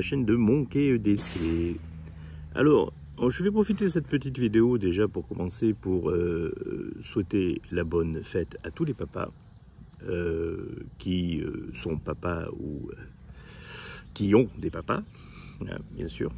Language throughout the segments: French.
chaîne de Monkey EDC. Alors, je vais profiter de cette petite vidéo déjà pour commencer pour souhaiter la bonne fête à tous les papas qui sont papas ou qui ont des papas, hein, bien sûr.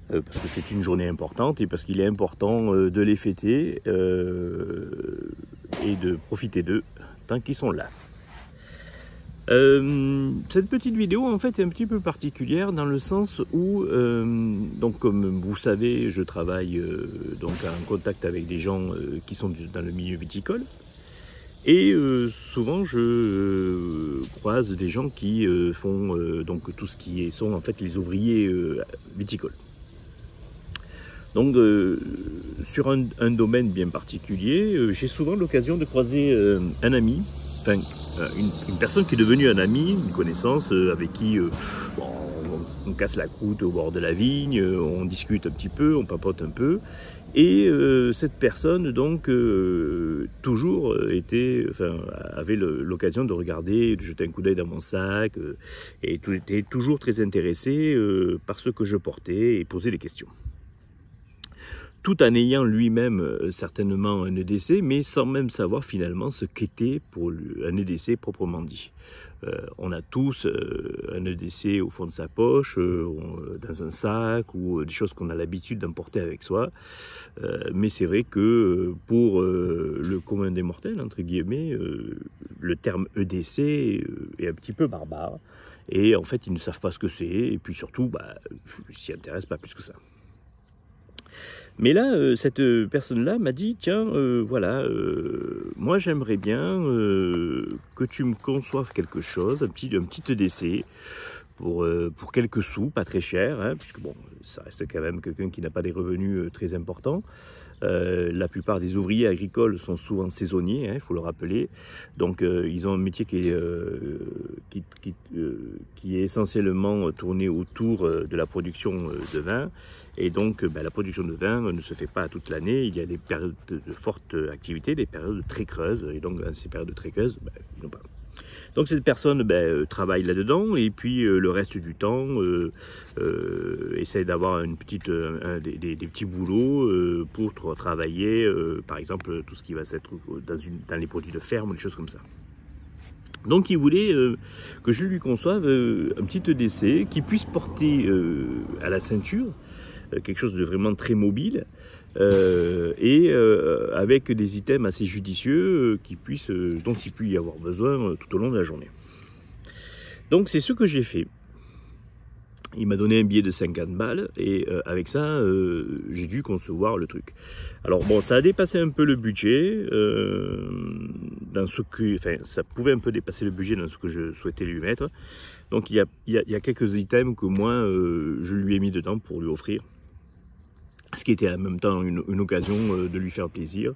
Parce que c'est une journée importante et parce qu'il est important de les fêter et de profiter d'eux tant qu'ils sont là. Cette petite vidéo en fait est un petit peu particulière dans le sens où, donc comme vous savez, je travaille donc en contact avec des gens qui sont dans le milieu viticole et souvent je croise des gens qui font donc tout ce qui sont en fait les ouvriers viticoles. Donc sur un domaine bien particulier, j'ai souvent l'occasion de croiser un ami, enfin une personne qui est devenue un ami, une connaissance avec qui bon, on casse la croûte au bord de la vigne, on discute un petit peu, on papote un peu. Et cette personne donc toujours avait l'occasion de regarder, de jeter un coup d'œil dans mon sac et était toujours très intéressé par ce que je portais et posait des questions. Tout en ayant lui-même certainement un EDC, mais sans même savoir finalement ce qu'était pour un EDC proprement dit. On a tous un EDC au fond de sa poche, dans un sac, ou des choses qu'on a l'habitude d'emporter avec soi. Mais c'est vrai que pour le commun des mortels, entre guillemets, le terme EDC est un petit peu barbare. Et en fait, ils ne savent pas ce que c'est, et puis surtout, ils s'y intéressent pas plus que ça. Mais là, cette personne-là m'a dit, tiens, voilà, moi j'aimerais bien que tu me conçoives quelque chose, un petit EDC, pour quelques sous, pas très cher, hein, puisque bon, ça reste quand même quelqu'un qui n'a pas des revenus très importants. La plupart des ouvriers agricoles sont souvent saisonniers, il faut le rappeler. Donc ils ont un métier qui est essentiellement tourné autour de la production de vin. Et donc la production de vin ne se fait pas toute l'année. Il y a des périodes de forte activité, des périodes très creuses. Et donc dans ces périodes très creuses, ils n'ont pas. Donc cette personne travaille là-dedans et puis le reste du temps essaie d'avoir des petits boulots pour travailler, par exemple tout ce qui va être dans les produits de ferme, des choses comme ça. Donc il voulait que je lui conçoive un petit EDC qui puisse porter à la ceinture quelque chose de vraiment très mobile avec des items assez judicieux dont il peut y avoir besoin tout au long de la journée. Donc c'est ce que j'ai fait. Il m'a donné un billet de 50 balles et avec ça, j'ai dû concevoir le truc. Alors bon, ça a dépassé un peu le budget, ça pouvait un peu dépasser le budget dans ce que je souhaitais lui mettre. Donc il y a quelques items que moi, je lui ai mis dedans pour lui offrir. Ce qui était en même temps une occasion de lui faire plaisir.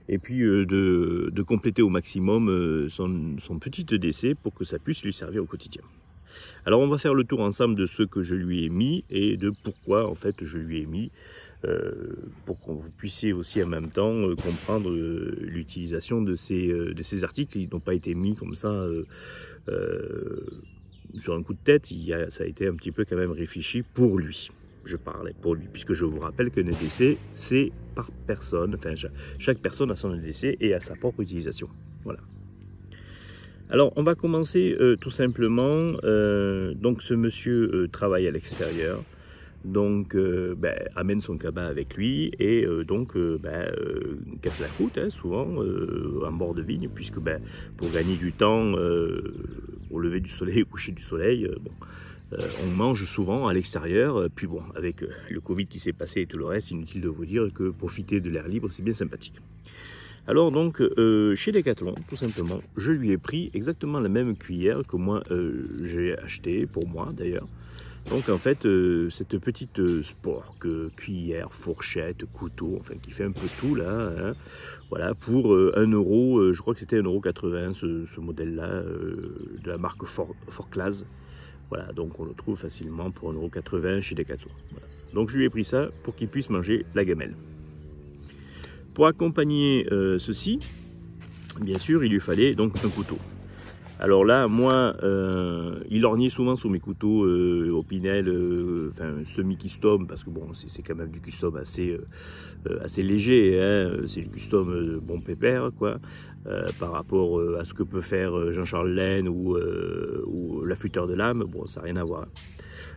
Et puis de compléter au maximum son petit EDC pour que ça puisse lui servir au quotidien. Alors on va faire le tour ensemble de ce que je lui ai mis et de pourquoi en fait je lui ai mis pour que vous puissiez aussi en même temps comprendre l'utilisation de ces articles. Ils n'ont pas été mis comme ça sur un coup de tête, ça a été un petit peu quand même réfléchi pour lui. Je parlais pour lui, puisque je vous rappelle qu'un EDC, c'est par personne, enfin chaque personne a son EDC et a sa propre utilisation. Voilà. Alors, on va commencer tout simplement. Donc, ce monsieur travaille à l'extérieur, donc amène son cabas avec lui et casse la croûte, hein, souvent en bord de vigne, puisque pour gagner du temps, au lever du soleil, au coucher du soleil, on mange souvent à l'extérieur, puis bon, avec le Covid qui s'est passé et tout le reste, inutile de vous dire que profiter de l'air libre, c'est bien sympathique. Alors donc, chez Decathlon, tout simplement, je lui ai pris exactement la même cuillère que moi j'ai acheté, pour moi d'ailleurs. Donc en fait, cette petite cuillère, fourchette, couteau, enfin qui fait un peu tout là, hein, voilà, pour 1 €, je crois que c'était 1,80 € ce modèle-là, de la marque Forclaz. Voilà, donc on le trouve facilement pour 1,80 € chez Decathlon. Voilà. Donc je lui ai pris ça pour qu'il puisse manger la gamelle. Pour accompagner ceci, bien sûr, il lui fallait donc un couteau. Alors là, moi, il orgnait souvent sur mes couteaux Opinel, enfin semi-custom, parce que bon, c'est quand même du custom assez léger, hein, c'est du custom bon pépère, quoi, par rapport à ce que peut faire Jean-Charles Laine ou l'affûteur de lame, bon, ça n'a rien à voir.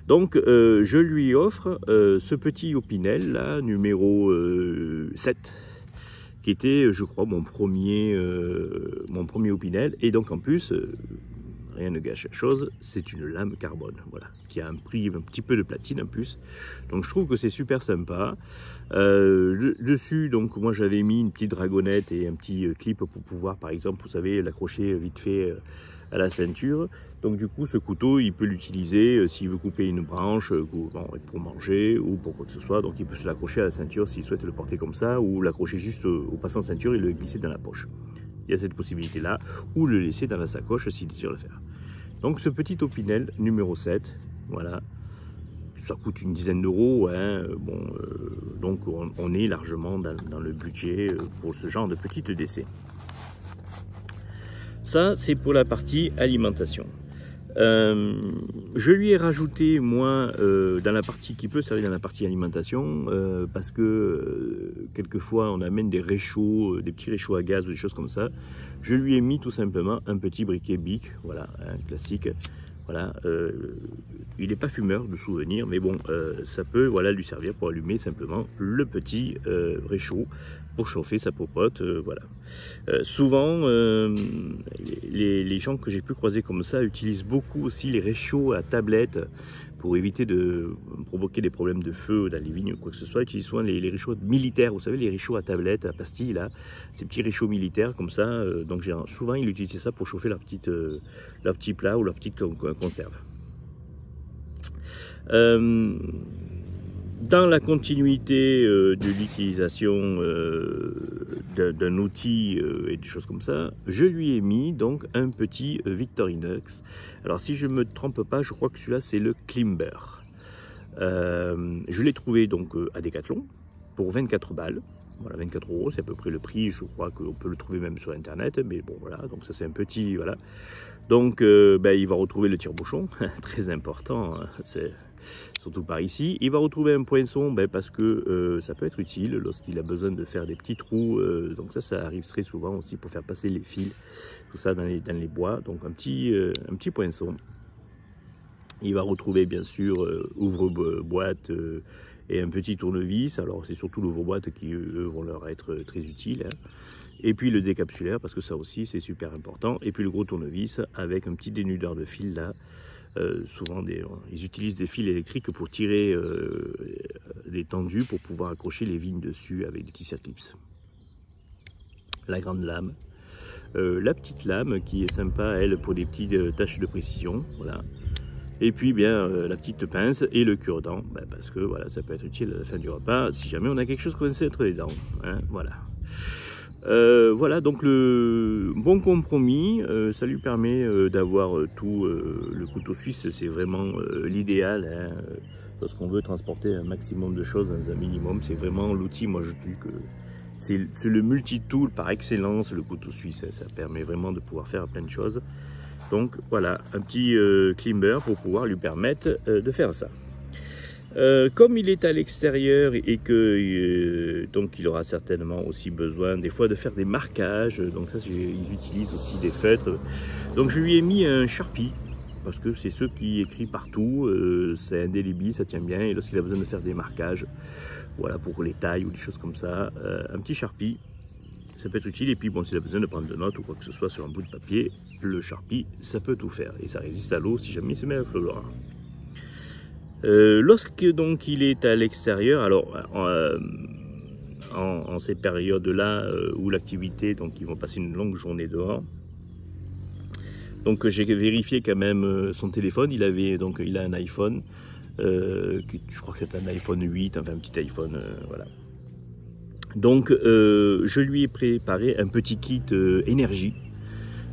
Donc, je lui offre ce petit Opinel, là, numéro 7, qui était, je crois, mon premier Opinel. Et donc, en plus, rien ne gâche la chose, c'est une lame carbone, voilà, qui a un prix un petit peu de platine en plus. Donc, je trouve que c'est super sympa. Dessus, donc, moi, j'avais mis une petite dragonnette et un petit clip pour pouvoir, par exemple, vous savez, l'accrocher vite fait à la ceinture. Donc du coup, ce couteau, il peut l'utiliser s'il veut couper une branche pour manger ou pour quoi que ce soit. Donc il peut se l'accrocher à la ceinture s'il souhaite le porter comme ça, ou l'accrocher juste au passant ceinture et le glisser dans la poche. Il y a cette possibilité-là, ou le laisser dans la sacoche s'il désire le faire. Donc ce petit Opinel numéro 7, voilà, ça coûte une dizaine d'euros, hein, bon, donc on est largement dans le budget pour ce genre de petit décès. Ça, c'est pour la partie alimentation. Je lui ai rajouté, moi, dans la partie qui peut servir dans la partie alimentation, parce que quelquefois on amène des réchauds, des petits réchauds à gaz ou des choses comme ça. Je lui ai mis tout simplement un petit briquet Bic, voilà, un classique. Voilà, il n'est pas fumeur de souvenir, mais bon, ça peut, voilà, lui servir pour allumer simplement le petit réchaud pour chauffer sa popote, voilà. Souvent, les gens que j'ai pu croiser comme ça utilisent beaucoup aussi les réchauds à tablette pour éviter de provoquer des problèmes de feu dans les vignes ou quoi que ce soit. Ils utilisent souvent les réchauds militaires, vous savez, les réchauds à tablette, à pastille, là, ces petits réchauds militaires comme ça. Donc souvent, ils utilisaient ça pour chauffer leur petit plat ou leur petite conserve. Dans la continuité de l'utilisation d'un outil et des choses comme ça, je lui ai mis donc un petit Victorinox. Alors si je ne me trompe pas, je crois que celui-là c'est le Klimber. Je l'ai trouvé donc à Decathlon pour 24 balles. Voilà, 24 €, c'est à peu près le prix, je crois qu'on peut le trouver même sur internet, mais bon voilà, donc ça c'est un petit, voilà. Donc il va retrouver le tire-bouchon, très important, hein, c'est surtout par ici. Il va retrouver un poinçon parce que ça peut être utile lorsqu'il a besoin de faire des petits trous, donc ça arrive très souvent aussi pour faire passer les fils, tout ça dans les bois, donc un petit poinçon. Il va retrouver bien sûr ouvre-boîte et un petit tournevis. Alors c'est surtout l'ouvre-boîte qui eux vont leur être très utiles, hein. Et puis le décapsulaire parce que ça aussi c'est super important. Et puis le gros tournevis avec un petit dénudeur de fil là. Souvent ils utilisent des fils électriques pour tirer des tendus pour pouvoir accrocher les vignes dessus avec des petits circlips. La grande lame. La petite lame qui est sympa elle pour des petites tâches de précision. Voilà. Et puis bien la petite pince et le cure-dent, parce que voilà, ça peut être utile à la fin du repas si jamais on a quelque chose coincé entre les dents, hein, voilà. Voilà, donc le bon compromis, ça lui permet d'avoir tout. Le couteau suisse, c'est vraiment l'idéal, hein, lorsqu'on veut transporter un maximum de choses dans un minimum. C'est vraiment l'outil, moi je dis que c'est le multi-tool par excellence, le couteau suisse. Ça permet vraiment de pouvoir faire plein de choses. Donc voilà, un petit Klimber pour pouvoir lui permettre de faire ça. Comme il est à l'extérieur et que donc il aura certainement aussi besoin des fois de faire des marquages, donc ça ils utilisent aussi des feutres. Donc je lui ai mis un Sharpie parce que c'est ceux qui écrit partout, c'est indélébile, ça tient bien, et lorsqu'il a besoin de faire des marquages, voilà, pour les tailles ou des choses comme ça, un petit Sharpie. Ça peut être utile. Et puis bon, s'il a besoin de prendre de notes ou quoi que ce soit sur un bout de papier, le Sharpie, ça peut tout faire. Et ça résiste à l'eau si jamais il se met à pleuvoir. Lorsque donc il est à l'extérieur, alors en ces périodes-là où l'activité, donc ils vont passer une longue journée dehors. Donc j'ai vérifié quand même son téléphone. Il a un iPhone, je crois que c'est un iPhone 8, enfin un petit iPhone, voilà. Donc je lui ai préparé un petit kit énergie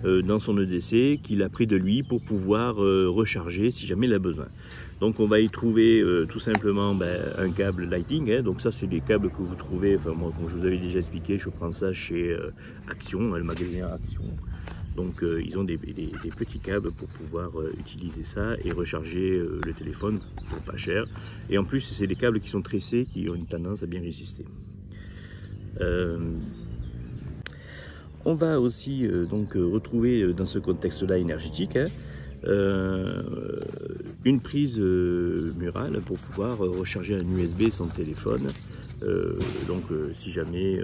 dans son EDC qu'il a pris de lui pour pouvoir recharger si jamais il a besoin. Donc on va y trouver tout simplement un câble Lighting, hein. Donc ça c'est des câbles que vous trouvez, enfin moi comme je vous avais déjà expliqué, je prends ça chez Action, le magasin Action. Donc ils ont des petits câbles pour pouvoir utiliser ça et recharger le téléphone pour pas cher. Et en plus, c'est des câbles qui sont tressés, qui ont une tendance à bien résister. On va aussi donc retrouver dans ce contexte-là énergétique une prise murale pour pouvoir recharger un USB son téléphone. Donc si jamais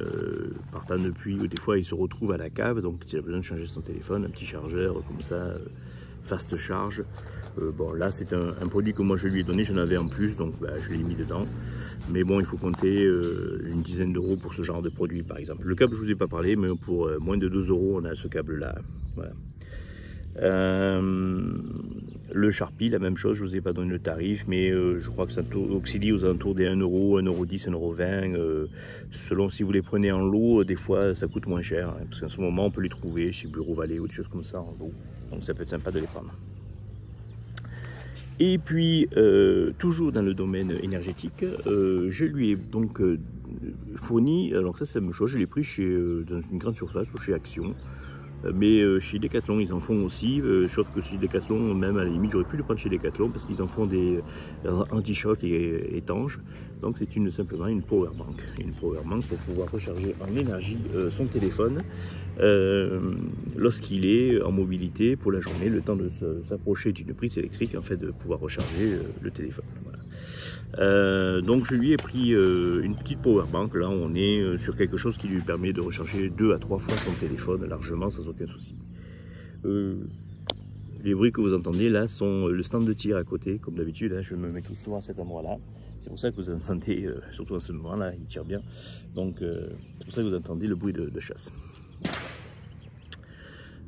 partant de pluie, des fois il se retrouve à la cave, donc s'il a besoin de changer son téléphone, un petit chargeur comme ça, fast charge. Bon là c'est un produit que moi je lui ai donné, j'en avais en plus, donc bah, je l'ai mis dedans. Mais bon, il faut compter une dizaine d'euros pour ce genre de produit par exemple. Le câble je vous ai pas parlé, mais pour moins de 2 euros on a ce câble là. Voilà. Le Sharpie, la même chose, je vous ai pas donné le tarif, mais je crois que ça oscille aux alentours des 1 euro, 1,10 €, 1,20 €, selon si vous les prenez en lot, des fois ça coûte moins cher, hein, parce qu'en ce moment on peut les trouver chez Bureau Vallée ou des choses comme ça en lot, donc ça peut être sympa de les prendre. Et puis, toujours dans le domaine énergétique, je lui ai donc fourni, alors ça c'est la même chose, je l'ai pris dans une grande surface ou chez Action. Mais chez Decathlon ils en font aussi, sauf que chez Decathlon, même à la limite j'aurais pu le prendre chez Decathlon parce qu'ils en font des anti-chocs et étanches. Donc c'est simplement une power bank pour pouvoir recharger en énergie son téléphone lorsqu'il est en mobilité pour la journée, le temps de s'approcher d'une prise électrique, en fait de pouvoir recharger le téléphone. Voilà. Donc je lui ai pris une petite power bank. Là on est sur quelque chose qui lui permet de recharger 2 à 3 fois son téléphone largement sans aucun souci. Les bruits que vous entendez là sont le stand de tir à côté, comme d'habitude, hein, je me mets tout souvent à cet endroit là. C'est pour ça que vous entendez, surtout à ce moment là, il tire bien, donc c'est pour ça que vous entendez le bruit de chasse.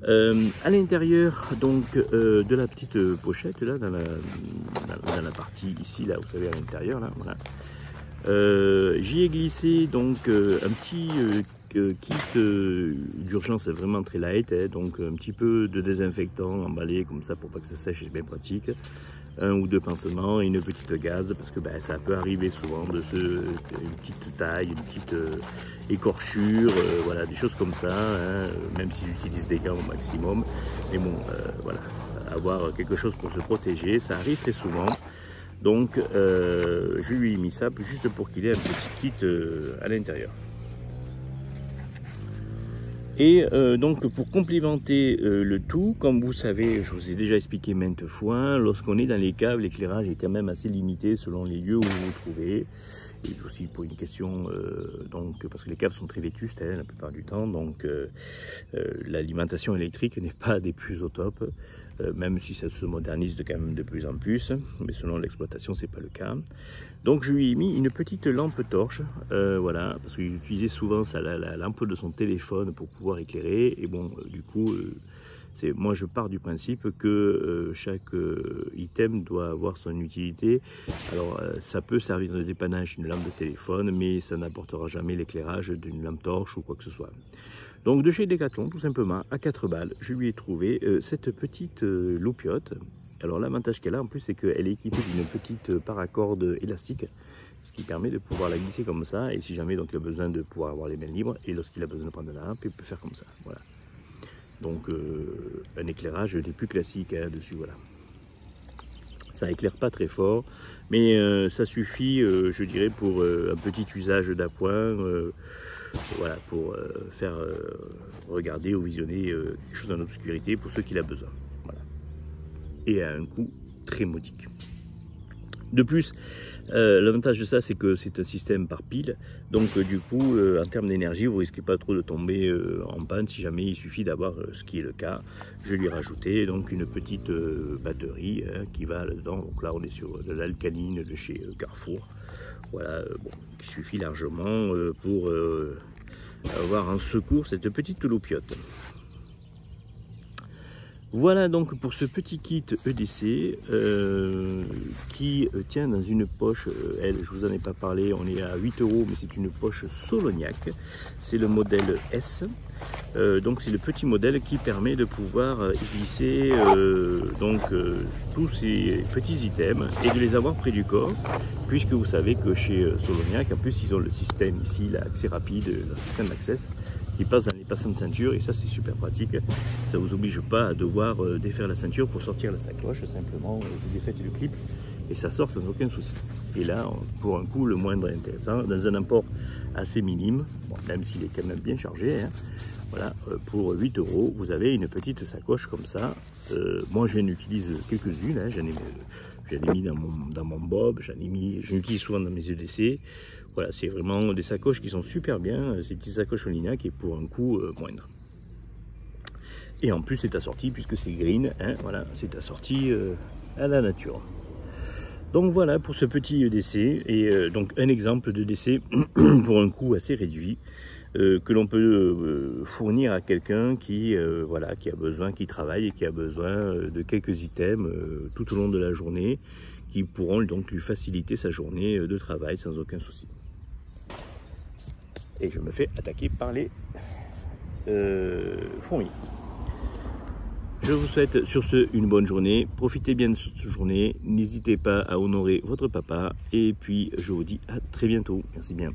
À l'intérieur donc de la petite pochette là, dans la partie ici là, vous savez, à l'intérieur là, voilà, j'y ai glissé donc un petit kit d'urgence vraiment très light, hein, donc un petit peu de désinfectant emballé comme ça pour pas que ça sèche, c'est bien pratique. 1 ou 2 pansements et une petite gaze, parce que ben, ça peut arriver souvent une petite taille, une petite écorchure, voilà, des choses comme ça, hein, même si j'utilise des gants au maximum. Mais bon, voilà, avoir quelque chose pour se protéger, ça arrive très souvent. Donc je lui ai mis ça juste pour qu'il ait un petit kit à l'intérieur. Et donc pour complémenter le tout, comme vous savez, je vous ai déjà expliqué maintes fois, lorsqu'on est dans les caves, l'éclairage est quand même assez limité selon les lieux où vous vous trouvez. Et aussi pour une question, donc, parce que les caves sont très vétustes la plupart du temps, donc l'alimentation électrique n'est pas des plus au top, même si ça se modernise quand même de plus en plus, mais selon l'exploitation c'est pas le cas. Donc je lui ai mis une petite lampe torche, voilà, parce qu'il utilisait souvent ça, la lampe de son téléphone pour pouvoir éclairer, et bon, du coup, moi je pars du principe que chaque item doit avoir son utilité. Alors ça peut servir de dépannage une lampe de téléphone, mais ça n'apportera jamais l'éclairage d'une lampe torche ou quoi que ce soit. Donc de chez Decathlon, tout simplement, à 4 balles, je lui ai trouvé cette petite loupiote. Alors l'avantage qu'elle a en plus, c'est qu'elle est équipée d'une petite paracorde élastique, ce qui permet de pouvoir la glisser comme ça, et si jamais donc, il a besoin de pouvoir avoir les mains libres, et lorsqu'il a besoin de prendre la lampe, il peut faire comme ça, voilà. Donc un éclairage des plus classiques dessus, voilà. Ça éclaire pas très fort, mais ça suffit, je dirais, pour un petit usage d'appoint, voilà, pour faire regarder ou visionner quelque chose en obscurité pour ceux qui l'ont besoin, voilà. Et à un coût très modique. De plus, l'avantage de ça, c'est que c'est un système par pile, donc du coup, en termes d'énergie, vous risquez pas trop de tomber en panne si jamais il suffit d'avoir ce qui est le cas. Je lui ai rajouté donc une petite batterie qui va là-dedans. Donc là, on est sur de l'alcaline de chez Carrefour, voilà, bon, qui suffit largement pour avoir en secours cette petite loupiote. Voilà donc pour ce petit kit EDC qui tient dans une poche, je vous en ai pas parlé, on est à 8 €, mais c'est une poche Soloniac, c'est le modèle S, donc c'est le petit modèle qui permet de pouvoir y glisser tous ces petits items et de les avoir près du corps, puisque vous savez que chez Soloniac, en plus ils ont le système ici, l'accès rapide, le système d'accès, qui passe dans les passants de ceinture, et ça c'est super pratique. Ça vous oblige pas à devoir défaire la ceinture pour sortir la sacoche, simplement vous défaites le clip et ça sort sans aucun souci. Et là, pour un coût le moindre intéressant, dans un import assez minime, bon, même s'il est quand même bien chargé, hein, voilà, pour 8 €, vous avez une petite sacoche comme ça. Moi, j'en utilise quelques-unes, hein, j'en ai mis dans mon bob, j'en utilise souvent dans mes EDC. Voilà, c'est vraiment des sacoches qui sont super bien, ces petites sacoches en Lignac et pour un coût moindre. Et en plus, c'est assorti, puisque c'est green, hein, voilà, c'est assorti à la nature. Donc voilà pour ce petit EDC, et donc un exemple de d'EDC pour un coût assez réduit, que l'on peut fournir à quelqu'un qui, voilà, qui a besoin, qui travaille et qui a besoin de quelques items tout au long de la journée, qui pourront donc lui faciliter sa journée de travail sans aucun souci. Et je me fais attaquer par les fourmis. Je vous souhaite sur ce une bonne journée. Profitez bien de cette journée. N'hésitez pas à honorer votre papa. Et puis je vous dis à très bientôt. Merci bien.